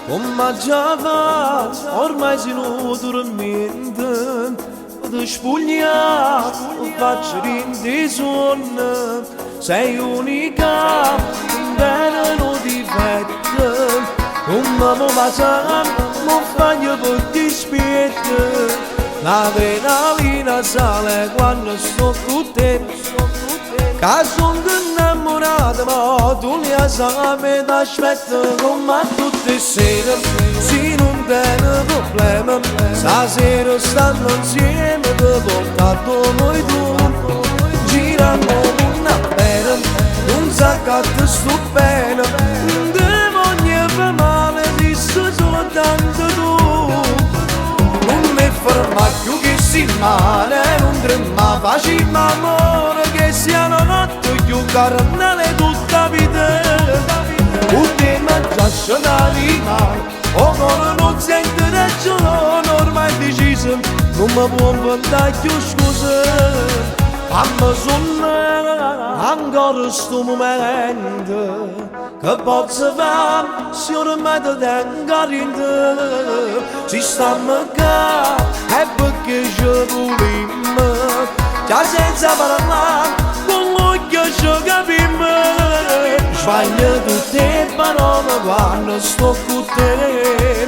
Come già va, ormai si non dormente, ti spugna, faccio rindi sonno, sei unica, un bene non difetto, come mi passa, mi fai per dispietto, l'adrenalina sale quando sto con te, che sono innamorata ma tu mi sai ti aspetto come tutte le sere, se non tiene problema, stasera stanno insieme ti portato noi due, girando una pena, non sa che ti sto bene, ti voglio fare male, esisto soltanto tu, non mi ferma più che si male, non trema facile amore, che sia una notte più carnale tutta vita, ultima già da rimane, o non sente ragione, ormai deciso, non mi può inventare più scuse. Amma sonne ancora sto momento che posso fare se ormai ti tengo rinde, ci stiamo qua e perché ci vogliamo, già senza parlare con l'occhio ci capiamo, sbaglio tutte le parole quando sto con te,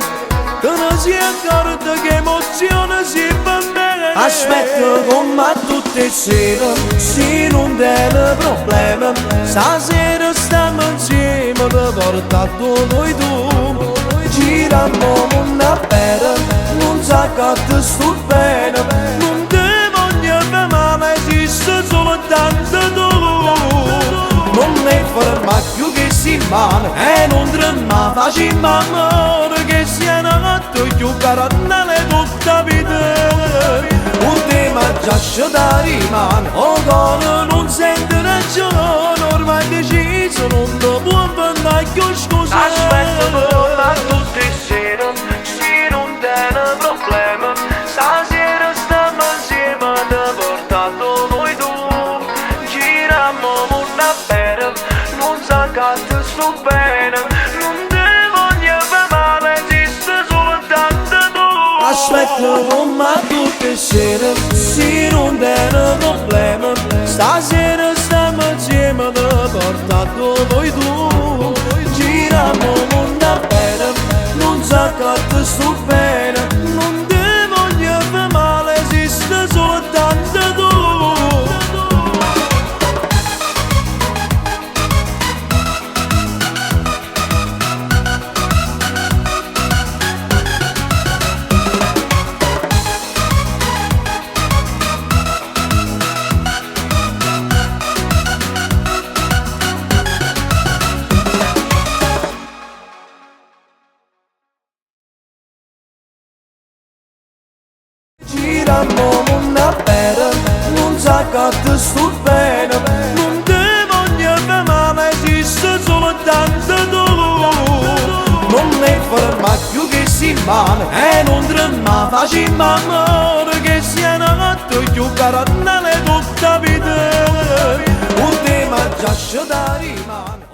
che non si accorge che emozione si fa bene. Aspetto come tutte le sere, se non tiene problema, stasera stiamo insieme, ti portato noi due, giriamo una pera, non sa che ti sto bene, non ti voglio fare male, esiste soltanto tu, non mi ferma più che si male, e non trema facile amore, che sia una notte più carnale tutta vita. Già da rimane, o cuore non sente ragione, ormai deciso, non ti può inventare più scuse. Aspetto per tutte le sere, se non tiene problema, stasera stiamo insieme, ti portato noi due, giriamo una pera, non sa che ti sto bene, non ti voglio fare male, esiste soltanto tu. Aspetto come tutte le sere, se non tiene problema, stasera stiamo insieme, ti portato noi due, giriamo una pera, non sa che ti sto bene, non ti voglio fare male, esiste soltanto tu. Giriamo una pera, non sa che ti sto bene, non ti voglio fare male, esiste soltanto tu, non mi ferma più che si male, e non trema facile amore, che sia una notte più carnale tutta vita, ultima già da rimane.